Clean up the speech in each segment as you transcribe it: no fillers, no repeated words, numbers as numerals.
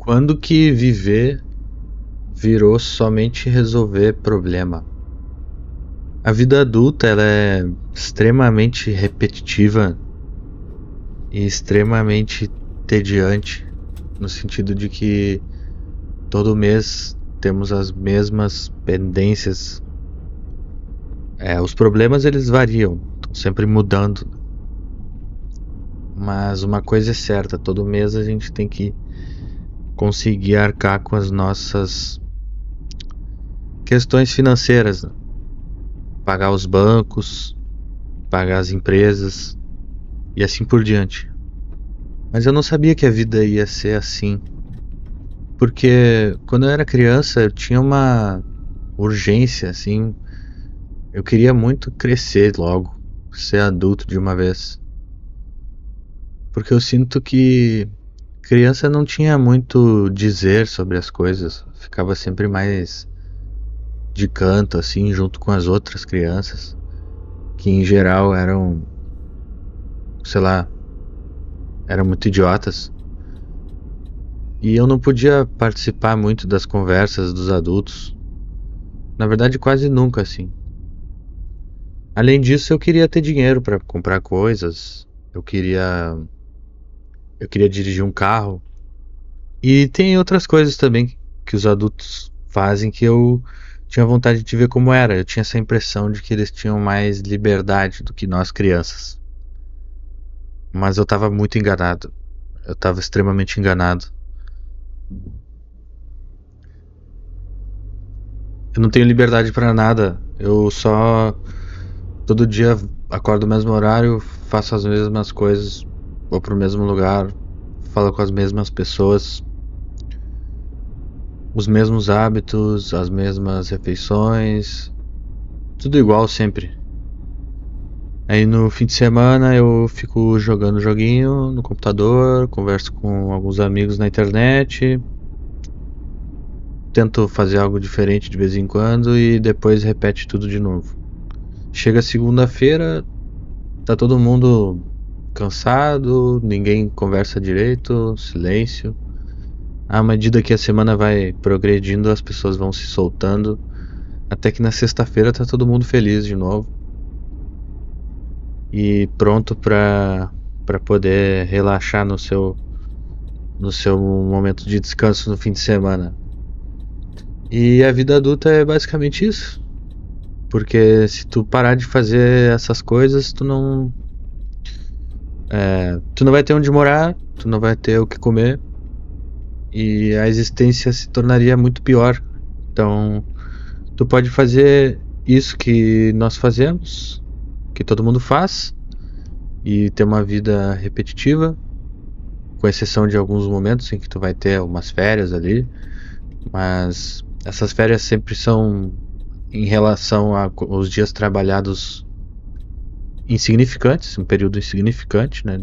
Quando que viver virou somente resolver problema? A vida adulta ela é extremamente repetitiva e extremamente tediante, no sentido de que todo mês temos as mesmas pendências. Os problemas eles variam, estão sempre mudando, mas uma coisa é certa, todo mês a gente tem que conseguir arcar com as nossas questões financeiras, né? Pagar os bancos, pagar as empresas e assim por diante. Mas eu não sabia que a vida ia ser assim, porque quando eu era criança eu tinha uma urgência, assim, eu queria muito crescer logo, ser adulto de uma vez, porque eu sinto que criança não tinha muito dizer sobre as coisas, ficava sempre mais de canto, assim, junto com as outras crianças, que em geral eram, sei lá, eram muito idiotas. E eu não podia participar muito das conversas dos adultos. Na verdade, quase nunca, assim. Além disso, eu queria ter dinheiro para comprar coisas. Eu queria dirigir um carro. E tem outras coisas também que os adultos fazem que eu tinha vontade de ver como era. Eu tinha essa impressão de que eles tinham mais liberdade do que nós crianças. Mas eu estava muito enganado. Eu estava extremamente enganado. Eu não tenho liberdade para nada. Eu só todo dia acordo no mesmo horário, faço as mesmas coisas, vou pro mesmo lugar, falo com as mesmas pessoas, os mesmos hábitos, as mesmas refeições, tudo igual sempre. Aí no fim de semana eu fico jogando joguinho no computador, converso com alguns amigos na internet, tento fazer algo diferente de vez em quando e depois repete tudo de novo. Chega segunda-feira, tá todo mundo cansado, ninguém conversa direito, silêncio. À medida que a semana vai progredindo, as pessoas vão se soltando, até que na sexta-feira tá todo mundo feliz de novo e pronto para poder relaxar no seu momento de descanso no fim de semana. E a vida adulta é basicamente isso, porque se tu parar de fazer essas coisas, tu não vai ter onde morar, tu não vai ter o que comer e a existência se tornaria muito pior. Então, tu pode fazer isso que nós fazemos, que todo mundo faz, e ter uma vida repetitiva, com exceção de alguns momentos em que tu vai ter umas férias ali, mas essas férias sempre são em relação aos dias trabalhados insignificantes, um período insignificante, né?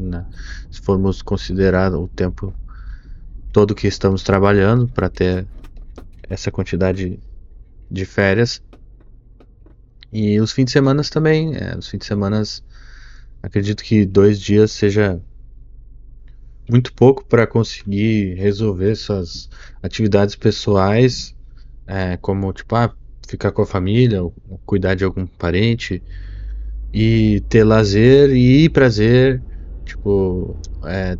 Se formos considerar o tempo todo que estamos trabalhando para ter essa quantidade de férias. E os fins de semana também. Os fins de semana, acredito que 2 dias seja muito pouco para conseguir resolver suas atividades pessoais, como tipo, ficar com a família, ou cuidar de algum parente, e ter lazer e prazer, tipo,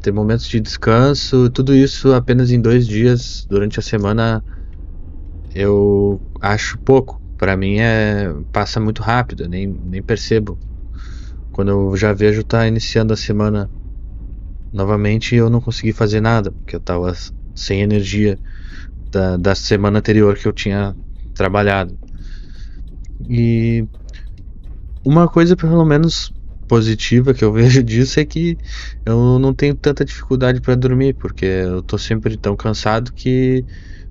ter momentos de descanso, tudo isso apenas em 2 dias durante a semana eu acho pouco. Para mim passa muito rápido, nem percebo. Quando eu já vejo tá iniciando a semana novamente, eu não consegui fazer nada, porque eu tava sem energia da semana anterior que eu tinha trabalhado. E uma coisa pelo menos positiva que eu vejo disso é que eu não tenho tanta dificuldade para dormir, porque eu tô sempre tão cansado que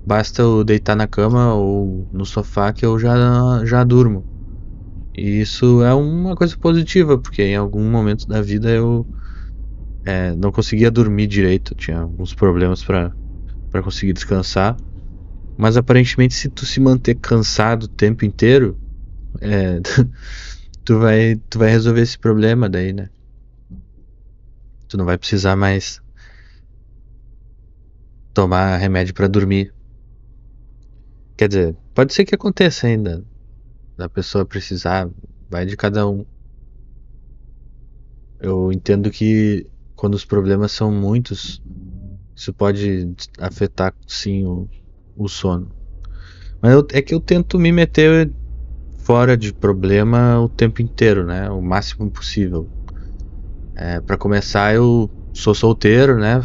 basta eu deitar na cama ou no sofá que eu já durmo. E isso é uma coisa positiva, porque em algum momento da vida eu não conseguia dormir direito, tinha alguns problemas para conseguir descansar. Mas aparentemente, se tu se manter cansado o tempo inteiro, tu vai resolver esse problema daí, né? Tu não vai precisar mais tomar remédio pra dormir. Quer dizer, pode ser que aconteça ainda da pessoa precisar, vai de cada um. Eu entendo que quando os problemas são muitos, isso pode afetar sim o sono. Mas é que eu tento me meter fora de problema o tempo inteiro, né? O máximo possível. Para começar, eu sou solteiro, né?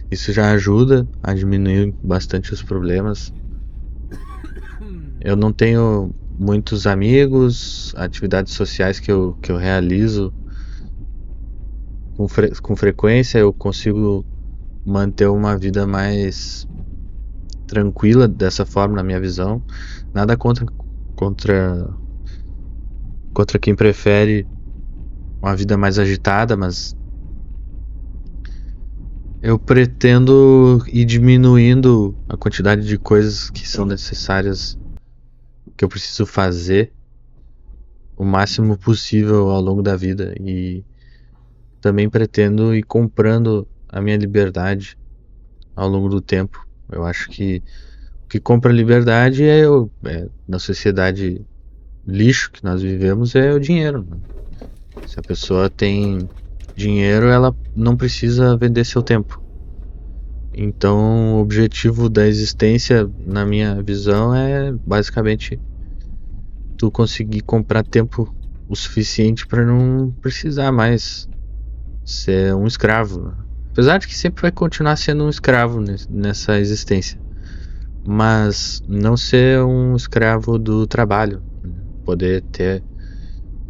Isso já ajuda a diminuir bastante os problemas. Eu não tenho muitos amigos, atividades sociais que eu realizo com frequência. Eu consigo manter uma vida mais tranquila dessa forma, na minha visão. Nada contra quem prefere uma vida mais agitada, mas eu pretendo ir diminuindo a quantidade de coisas que são necessárias, que eu preciso fazer o máximo possível ao longo da vida, e também pretendo ir comprando a minha liberdade ao longo do tempo. Eu acho que o que compra liberdade na sociedade lixo que nós vivemos é o dinheiro, né? Se a pessoa tem dinheiro, ela não precisa vender seu tempo. Então, o objetivo da existência, na minha visão, é basicamente tu conseguir comprar tempo o suficiente para não precisar mais ser um escravo, né? Apesar de que sempre vai continuar sendo um escravo nessa existência, mas não ser um escravo do trabalho, né? Poder ter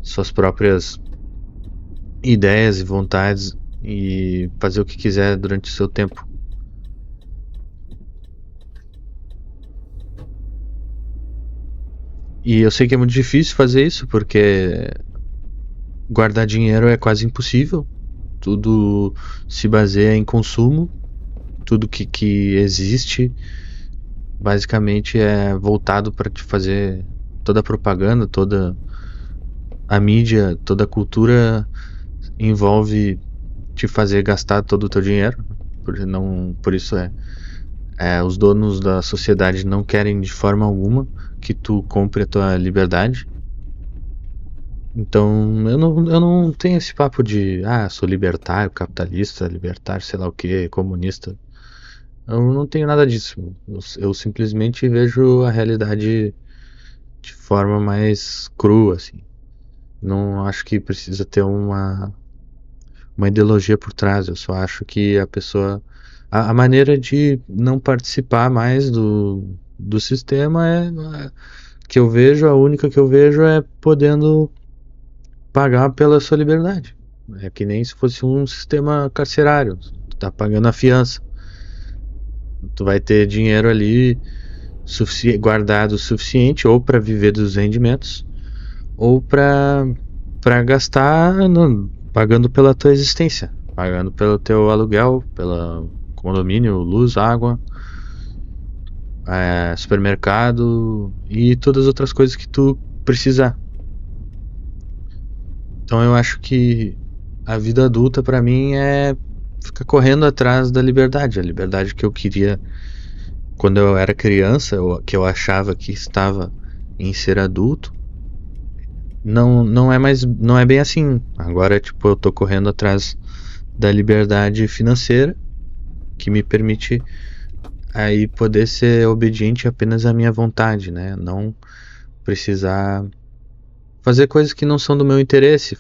suas próprias ideias e vontades e fazer o que quiser durante o seu tempo. E eu sei que é muito difícil fazer isso, porque guardar dinheiro é quase impossível. Tudo se baseia em consumo. Tudo que existe basicamente é voltado para te fazer toda a propaganda, toda a mídia, toda a cultura envolve te fazer gastar todo o teu dinheiro. Por isso os donos da sociedade não querem de forma alguma que tu compre a tua liberdade. Então eu não tenho esse papo de sou libertário, capitalista, libertário, sei lá o que, comunista. Eu não tenho nada disso. Eu simplesmente vejo a realidade de forma mais crua, assim. Não acho que precisa ter uma ideologia por trás. Eu só acho que a pessoa. A maneira de não participar mais do sistema que eu vejo, a única que eu vejo é podendo pagar pela sua liberdade. É que nem se fosse um sistema carcerário. Tu tá pagando a fiança. Tu vai ter dinheiro ali guardado o suficiente ou para viver dos rendimentos ou para gastar pagando pela tua existência, pagando pelo teu aluguel, pelo condomínio, luz, água, supermercado e todas as outras coisas que tu precisar. Então eu acho que a vida adulta para mim é ficar correndo atrás da liberdade, a liberdade que eu queria quando eu era criança, que eu achava que estava em ser adulto. Não é bem assim. Agora, tipo, eu tô correndo atrás da liberdade financeira, que me permite aí poder ser obediente apenas à minha vontade, né? Não precisar fazer coisas que não são do meu interesse,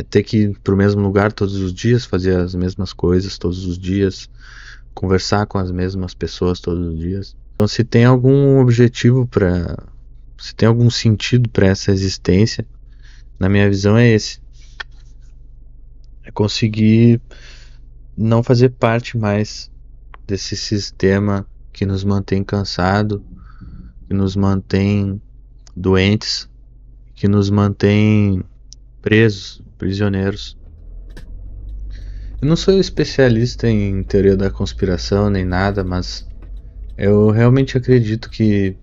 ter que ir pro mesmo lugar todos os dias, fazer as mesmas coisas todos os dias, conversar com as mesmas pessoas todos os dias. Então, se tem algum objetivo se tem algum sentido para essa existência, na minha visão é esse. É conseguir não fazer parte mais desse sistema que nos mantém cansados, que nos mantém doentes, que nos mantém presos, prisioneiros. Eu não sou especialista em teoria da conspiração nem nada, mas eu realmente acredito que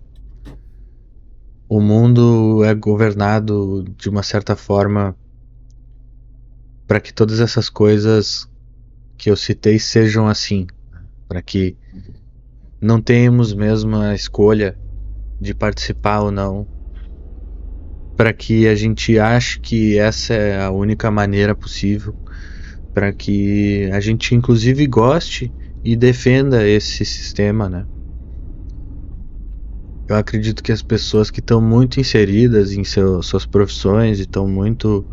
o mundo é governado de uma certa forma para que todas essas coisas que eu citei sejam assim. para que não tenhamos mesmo a escolha de participar ou não, para que a gente ache que essa é a única maneira possível, para que a gente inclusive goste e defenda esse sistema, né? Eu acredito que as pessoas que estão muito inseridas em suas profissões e estão muito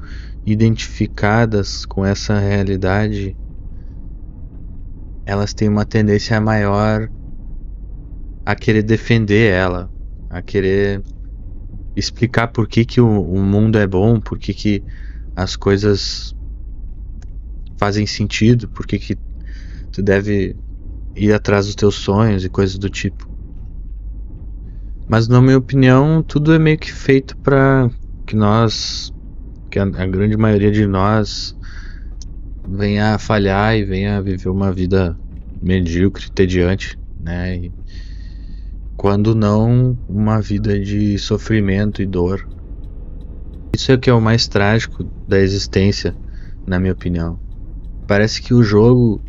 identificadas com essa realidade, elas têm uma tendência maior a querer defender ela, a querer explicar por que que o mundo é bom, por que que as coisas fazem sentido, por que que tu deve ir atrás dos teus sonhos e coisas do tipo. Mas na minha opinião, tudo é meio que feito para que a grande maioria de nós venha a falhar e venha a viver uma vida medíocre, entediante, né? E quando não, uma vida de sofrimento e dor. Isso é o que é o mais trágico da existência, na minha opinião. Parece que o jogo,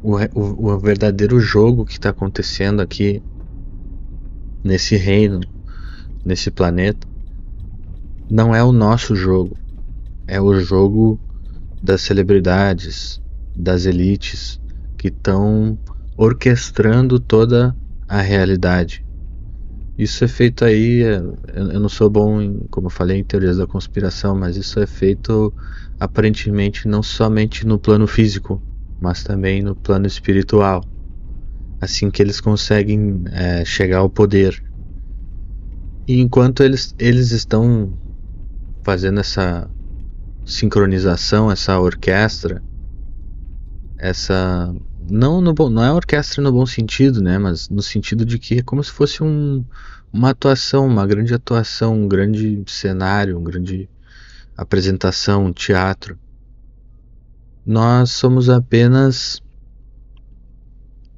o verdadeiro jogo que está acontecendo aqui nesse reino, nesse planeta, não é o nosso jogo, é o jogo das celebridades, das elites que estão orquestrando toda a realidade. Isso é feito aí, eu não sou bom em, como eu falei, em teorias da conspiração, mas isso é feito aparentemente não somente no plano físico, mas também no plano espiritual. Assim que eles conseguem chegar ao poder. E enquanto eles estão fazendo essa sincronização, essa orquestra, essa não é orquestra no bom sentido, né, mas no sentido de que é como se fosse uma atuação, uma grande atuação, um grande cenário, uma grande apresentação, um teatro. Nós somos apenas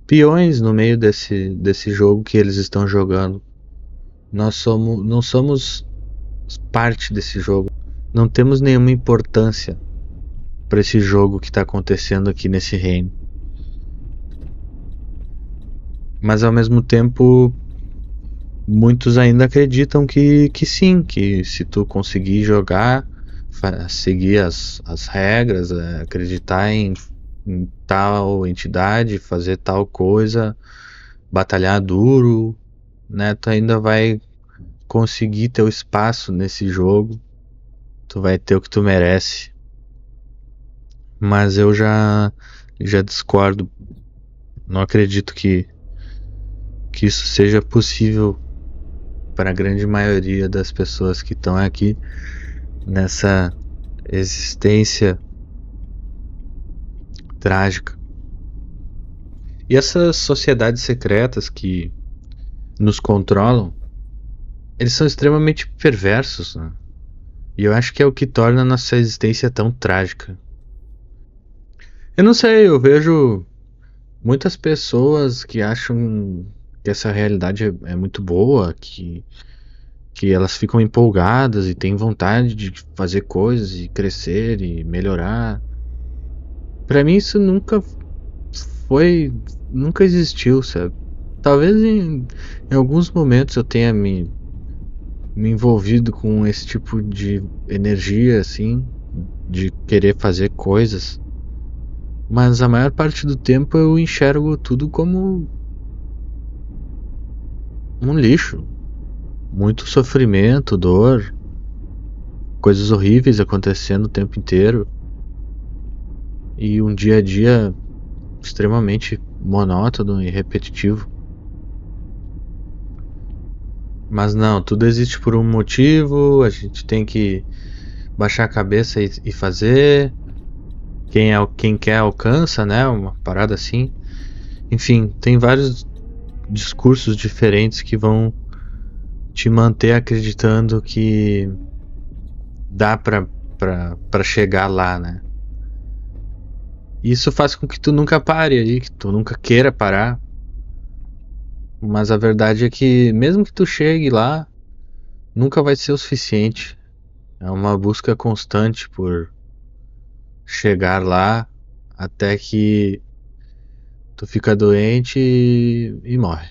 peões no meio desse jogo que eles estão jogando. Não somos parte desse jogo. Não temos nenhuma importância para esse jogo que está acontecendo aqui nesse reino. Mas ao mesmo tempo, muitos ainda acreditam que sim, que se tu conseguir jogar, seguir as regras, acreditar em tal entidade, fazer tal coisa, batalhar duro, né, tu ainda vai conseguir teu espaço nesse jogo, tu vai ter o que tu merece. Mas eu já discordo. Não acredito que isso seja possível para a grande maioria das pessoas que estão aqui nessa existência trágica. E essas sociedades secretas que nos controlam, eles são extremamente perversos, né? E eu acho que é o que torna a nossa existência tão trágica. Eu não sei, eu vejo muitas pessoas que acham que essa realidade é muito boa, que elas ficam empolgadas e têm vontade de fazer coisas e crescer e melhorar. Pra mim isso nunca existiu, sabe? Talvez em alguns momentos eu tenha me envolvido com esse tipo de energia, assim, de querer fazer coisas. Mas a maior parte do tempo eu enxergo tudo como um lixo. Muito sofrimento, dor, coisas horríveis acontecendo o tempo inteiro. E um dia a dia extremamente monótono e repetitivo. Mas não, tudo existe por um motivo, a gente tem que baixar a cabeça e fazer. Quem quer alcança, né? Uma parada assim. Enfim, tem vários discursos diferentes que vão te manter acreditando que dá pra chegar lá, né? Isso faz com que tu nunca pare aí, que tu nunca queira parar. Mas a verdade é que mesmo que tu chegue lá, nunca vai ser o suficiente. É uma busca constante por chegar lá até que tu fica doente e morre.